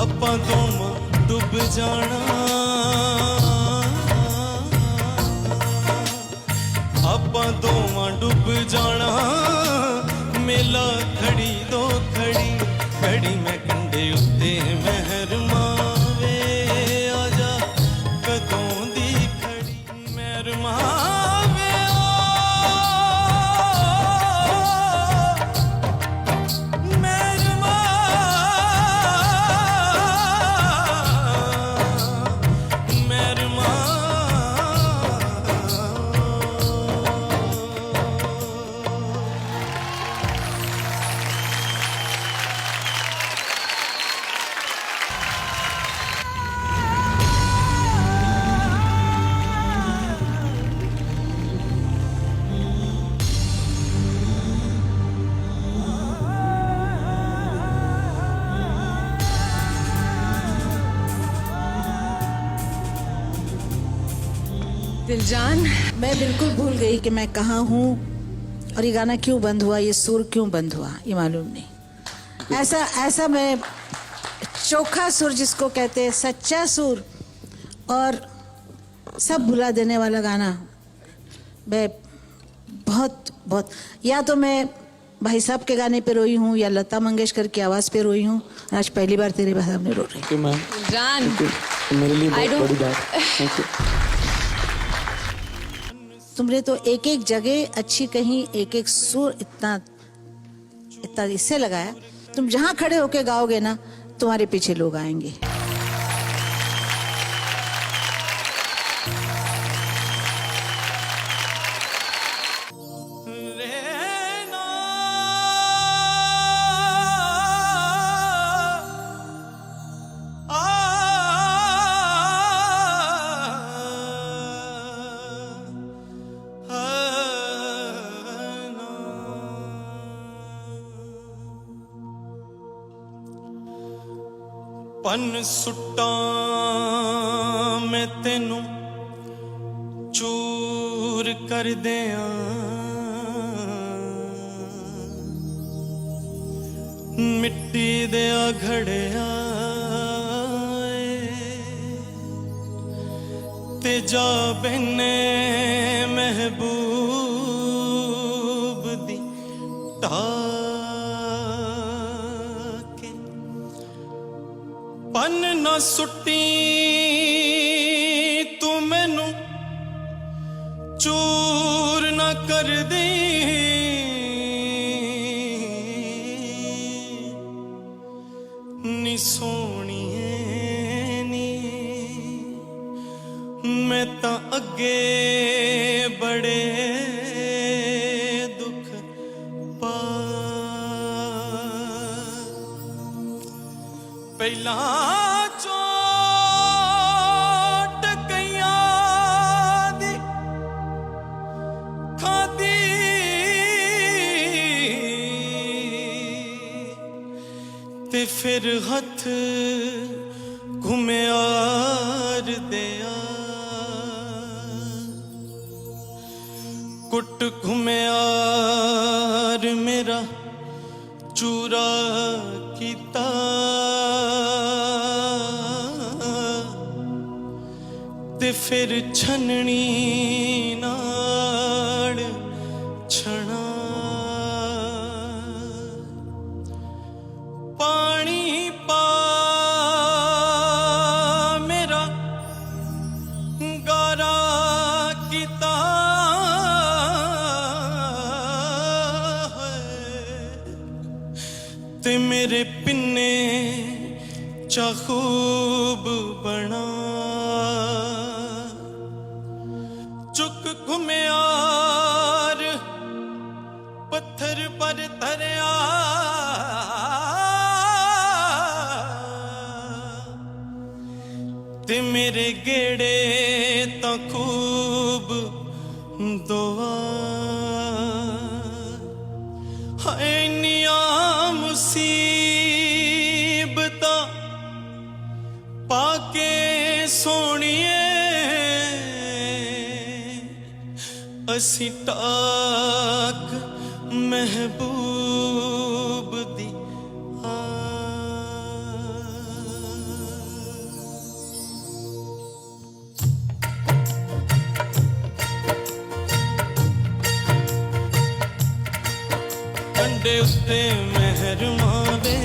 ਆਪਾਂ ਦੋਵਾਂ ਡੁੱਬ ਜਾਣਾ, ਆਪਾਂ ਦੋਵਾਂ ਡੁੱਬ ਜਾਣਾ। ਮੇਲਾ ਖੜੀ ਦੋ ਖੜੀ ਖੜੀ ਮੈਂ ਕੰਢੇ ਉੱਤੇ ਮਹਿਰ ਮਾਵੇ, ਆਜਾ ਕਦੋਂ ਦੀ ਖੜੀ ਮਹਿਰ ਮਾਵੇ। दिलजान, मैं बिल्कुल भूल गई कि मैं कहाँ हूँ और ये गाना क्यों बंद हुआ, ये सुर क्यों बंद हुआ, ये मालूम नहीं। ऐसा मैं चोखा सुर जिसको कहते हैं, सच्चा सुर और सब भुला देने वाला गाना, मैं बहुत बहुत, या तो मैं भाई साहब के गाने पे रोई हूँ या लता मंगेशकर की आवाज़ पे रोई हूँ। आज पहली बार तेरे सामने रो रही हूँ। दिलजान, मेरे लिए बहुत बड़ी बात। Thank you. तुमने तो एक एक जगह अच्छी कहीं, एक एक सुर इतना इतना इससे लगाया। तुम जहां खड़े होके गाओगे ना, तुम्हारे पीछे लोग आएंगे। पन सुट्टा मैं तेनू चूर कर दिया, मिट्टी दिया घड़िया ते जा बहने महबूब दी टा पन न सुट्टी तू मैनू चूर न कर दी, नी सोहणीए नी मैं तां अगे बड़े दुख पा पहला चोट कईयां दी खादी, ते फिर हथ घुमियार दिया, कुट घुमियार मेरा चूरा कीता, ते फिर छननी नाड़ छना पानी पा मेरा गारा कीता है, ते मेरे पिन्ने चा खूब बना, चुक घुमियार पत्थर पर धरिया, ते मेरे गेड़े तो खूब दुआ। हाय निया मुसीबत पाके सोनिए असी टाक महबूब दी ਉੱਤੇ ਮਹਿਰ ਮਾਵੇ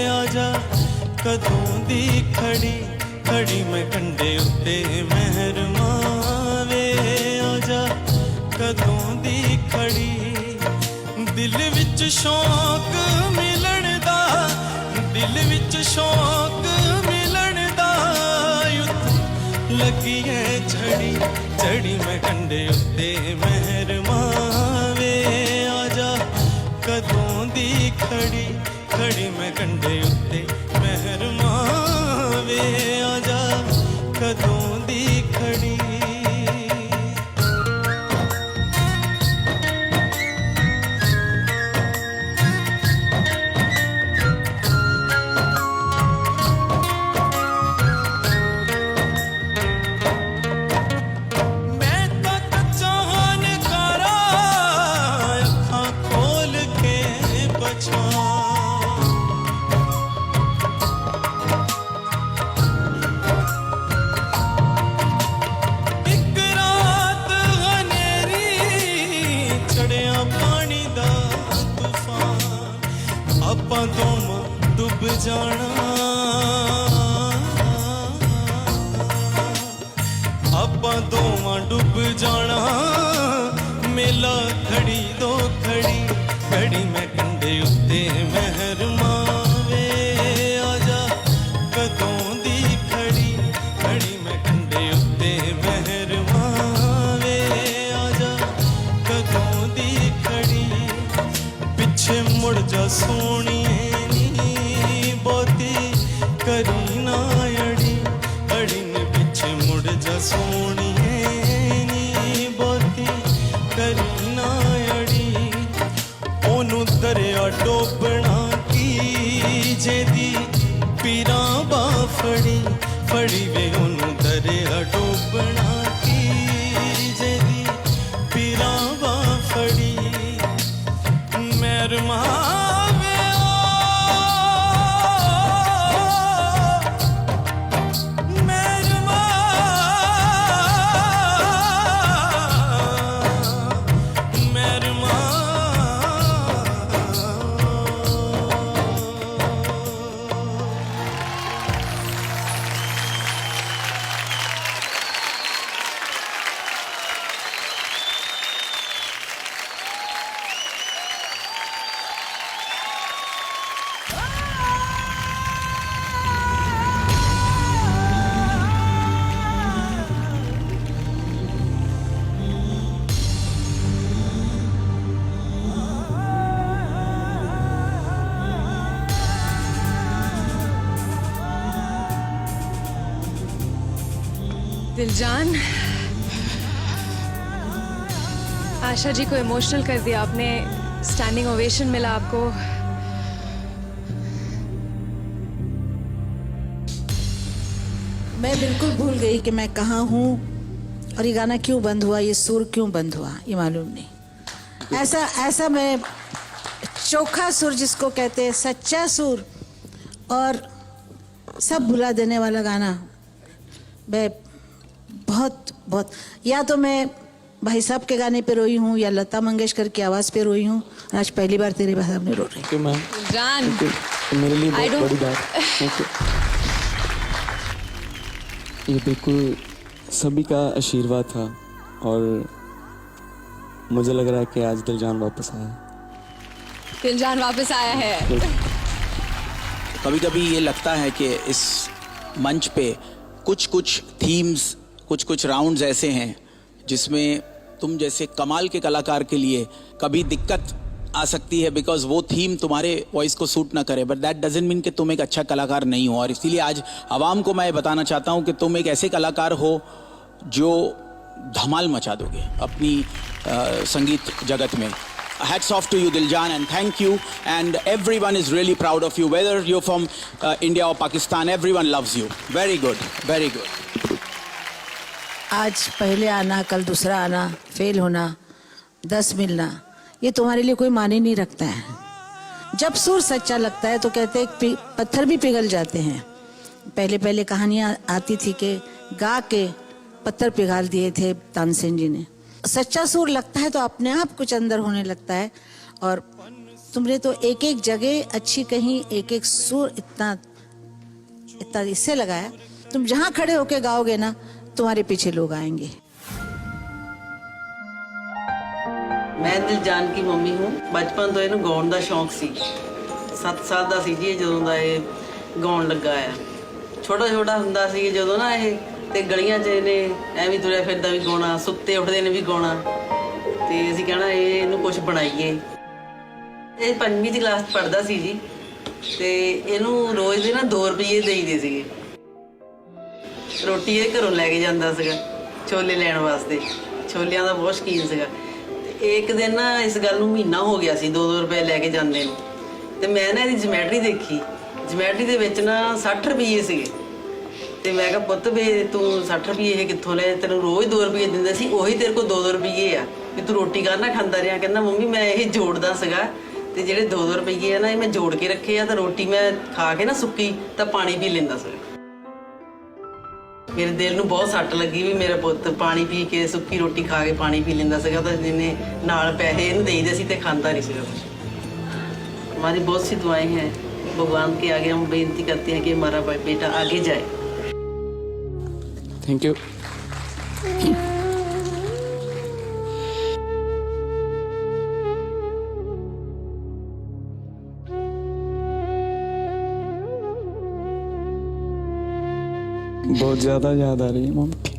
ਆਜਾ ਕਦੋਂ ਦੀ ਖੜੀ ਖੜੀ ਮੈਂ ਕੰਡੇ ਉੱਤੇ ਮਹਿਰ ਮਾਵੇ ਆਜਾ ਕਦੋਂ ਦੀ ਖੜੀ ਦਿਲ ਵਿੱਚ ਸ਼ੌਕ ਮਿਲਣ ਦਾ ਦਿਲ ਵਿੱਚ ਸ਼ੌਕ ਮਿਲਣ ਦਾ ਲੱਗੀ ਐ ਝੜੀ ਝੜੀ ਮੈਂ ਕੰਡੇ ਉੱਤੇ ਮਹਿਰ ਮਾਵੇ ਆਜਾ ਕਦੋਂ ਦੀ ਖੜੀ ਖੜੀ ਮੈਂ ਕੰਡੇ ਉੱਤੇ ਮਹਿਰ ਮਾਵੇ ਆਜਾ ਕਦੋਂ ਦੀ ਖੜੀ ਆਪਾਂ ਦੋਵਾਂ ਡੁੱਬ ਜਾਣਾ ਆਪਾਂ ਦੋਵਾਂ ਡੁੱਬ ਜਾਣਾ ਮੇਲਾ ਖੜੀ ਦੋ ਖੜੀ ਖੜੀ ਮੈਂ ਕੰਡੇ ਉੱਤੇ ਮਹਿਰ ਮਾਵੇ ਆਜਾ ਕਦੋਂ ਦੀ ਖੜੀ ਖੜੀ ਮੈਂ ਕੰਡੇ ਉੱਤੇ ਮਹਿਰ ਮਾਵੇ ਆਜਾ ਕਦੋਂ ਦੀ ਖੜੀ ਪਿੱਛੇ ਮੁੜ ਜਾ ਸੋਹਣੀਏ ਨੀ ਬਹੁਤੀ ਕਰੀ ਨਾ ਅੜੀ ਅੜੀ ਨੇ ਪਿੱਛੇ ਮੁੜ ਜਾ ਸੋਹਣੀਏ ਨੀ ਬਹੁਤੀ ਕਰੀ ਨਾ ਅੜੀ ਉਹਨੂੰ ਦਰਿਆ ਡੋਬਣਾ ਕੀ ਜਿਹਦੀ ਪੀਰਾਂ ਬਾ ਫੜੀ ਫੜੀ ਵੇ ਉਹਨੂੰ ਦਰਿਆ ਡੋਬਣਾ ਕੀ ਜਿਹਦੀ ਪੀਰਾਂ ਬਾ ਫੜੀ ਮਹਿਰ ਮਾਵੇ ਮਹਿਰ ਮਹਿਰ दिलजान, आशा जी को इमोशनल कर दिया आपने, स्टैंडिंग ओवेशन मिला आपको। मैं बिल्कुल भूल गई कि मैं कहाँ हूँ और ये गाना क्यों बंद हुआ, ये सुर क्यों बंद हुआ, ये मालूम नहीं। ऐसा मैं चोखा सुर जिसको कहते हैं, सच्चा सुर और सब भुला देने वाला गाना, मैं बहुत या तो मैं भाई साहब के गाने पे रोई हूँ या लता मंगेशकर की आवाज़ पे रोई हूँ। आज पहली बार तेरे सामने रो रही हूँ। जान, मेरे लिए बहुत बड़ी बात। Thank you. ये बिल्कुल सभी का आशीर्वाद था और मुझे लग रहा है कि आज दिलजान वापस आया है। दिलजान वापस आया है। कभी कभी ये लगता है कि इस मंच पे कुछ थीम्स, कुछ राउंड्स ऐसे हैं जिसमें तुम जैसे कमाल के कलाकार के लिए कभी दिक्कत आ सकती है, बिकॉज वो थीम तुम्हारे वॉइस को सूट ना करे, बट दैट डजंट मीन कि तुम एक अच्छा कलाकार नहीं हो। और इसीलिए आज आवाम को मैं बताना चाहता हूँ कि तुम एक ऐसे कलाकार हो जो धमाल मचा दोगे अपनी संगीत जगत में। Hats off to you, Diljan, and thank you. And everyone is really proud of you, whether you're from India or Pakistan. Everyone loves you. Very good, very good. आज पहले आना, कल दूसरा आना, फेल होना, 10 मिलना, ये तुम्हारे लिए कोई मायने नहीं रखता है। जब सुर सच्चा लगता है तो कहते हैं पत्थर भी पिघल जाते हैं। पहले कहानियाँ आती थी कि गा के पत्थर पिघाल दिए थे तानसेन जी ने। सच्चा सुर लगता है तो अपने आप कुछ अंदर होने लगता है। और तुमने तो एक एक जगह अच्छी कहीं, एक एक सुर इतना इतना इससे लगाया, तुम जहां खड़े होके गाओगे ना तुम्हारे पीछे लोग आएंगे। ਮੈਂ ਦਿਲਜਾਨ ਦੀ ਮੰਮੀ ਹੂੰ। ਬਚਪਨ ਤੋਂ ਇਹਨੂੰ ਗਾਉਣ ਦਾ ਸ਼ੌਂਕ ਸੀ। 7 ਸਾਲ ਦਾ ਸੀ ਜੀ ਇਹ ਜਦੋਂ ਦਾ ਇਹ ਗਾਉਣ ਲੱਗਾ ਆ। ਛੋਟਾ ਛੋਟਾ ਹੁੰਦਾ ਸੀ ਜਦੋਂ ਨਾ ਇਹ, ਤੇ ਗਲੀਆਂ 'ਚ ਇਹਨੇ ਐਵੇਂ ਤੁਰਿਆ ਫਿਰਦਾ ਵੀ ਗਾਉਣਾ, ਸੁੱਤੇ ਉੱਠਦੇ ਨੇ ਵੀ ਗਾਉਣਾ, ਤੇ ਅਸੀਂ ਕਹਿਣਾ ਇਹਨੂੰ ਕੁਝ ਬਣਾਈਏ। ਇਹ 5ਵੀਂ ਦੀ ਕਲਾਸ 'ਚ ਪੜ੍ਹਦਾ ਸੀ ਜੀ, ਤੇ ਇਹਨੂੰ ਰੋਜ਼ ਦੇ ਨਾ 2 ਰੁਪਏ ਦੇਈਦੇ ਸੀਗੇ। ਰੋਟੀ ਇਹ ਘਰੋਂ ਲੈ ਕੇ ਜਾਂਦਾ ਸੀਗਾ ਛੋਲੇ ਲੈਣ ਵਾਸਤੇ, ਛੋਲਿਆਂ ਦਾ ਬਹੁਤ ਸ਼ੌਕੀਨ ਸੀਗਾ। ਇੱਕ ਦਿਨ ਨਾ ਇਸ ਗੱਲ ਨੂੰ ਮਹੀਨਾ ਹੋ ਗਿਆ ਸੀ 2-2 ਰੁਪਏ ਲੈ ਕੇ ਜਾਂਦੇ ਨੂੰ, ਤੇ ਮੈਂ ਨਾ ਇਹਦੀ ਜਮੈਟਰੀ ਦੇਖੀ, ਜਮੈਟਰੀ ਦੇ ਵਿੱਚ ਨਾ 60 ਰੁਪਏ ਸੀਗੇ, ਤੇ ਮੈਂ ਕਿਹਾ ਪੁੱਤ ਵੀ ਤੂੰ 60 ਰੁਪਏ ਇਹ ਕਿੱਥੋਂ ਲਏ, ਤੈਨੂੰ ਰੋਜ਼ 2 ਰੁਪਏ ਦਿੰਦੇ ਸੀ, ਉਹੀ ਤੇਰੇ ਕੋਲ 2-2 ਰੁਪਏ ਆ, ਵੀ ਤੂੰ ਰੋਟੀ ਕਰਨਾ ਖਾਂਦਾ ਰਿਹਾ। ਕਹਿੰਦਾ ਮੰਮੀ ਮੈਂ ਇਹ ਜੋੜਦਾ ਸੀਗਾ, ਤੇ ਜਿਹੜੇ 2-2 ਰੁਪਏ ਆ ਨਾ ਇਹ ਮੈਂ ਜੋੜ ਕੇ ਰੱਖੇ ਆ, ਤਾਂ ਰੋਟੀ ਮੈਂ ਖਾ ਕੇ ਨਾ ਸੁੱਕੀ ਤਾਂ ਪਾਣੀ ਪੀ ਲੈਂਦਾ ਸੀ। ਮੇਰੇ ਦਿਲ ਨੂੰ ਬਹੁਤ ਸੱਟ ਲੱਗੀ ਵੀ ਮੇਰਾ ਪੁੱਤ ਪਾਣੀ ਪੀ ਕੇ, ਸੁੱਕੀ ਰੋਟੀ ਖਾ ਕੇ ਪਾਣੀ ਪੀ ਲੈਂਦਾ ਸੀਗਾ, ਤਾਂ ਜਿਹਨੇ ਨਾਲ ਪੈਸੇ ਇਹਨੂੰ ਦੇਈਦੇ ਸੀ ਤੇ ਖਾਂਦਾ ਨਹੀਂ ਸੀਗਾ ਕੁਛ। हमारी बहुत सी दुआएं हैं, भगवान के आगे हम बेनती करते हैं कि हमारा बेटा आगे जाए। Thank you. बहुत ज़्यादा याद आ रही है मम्मी।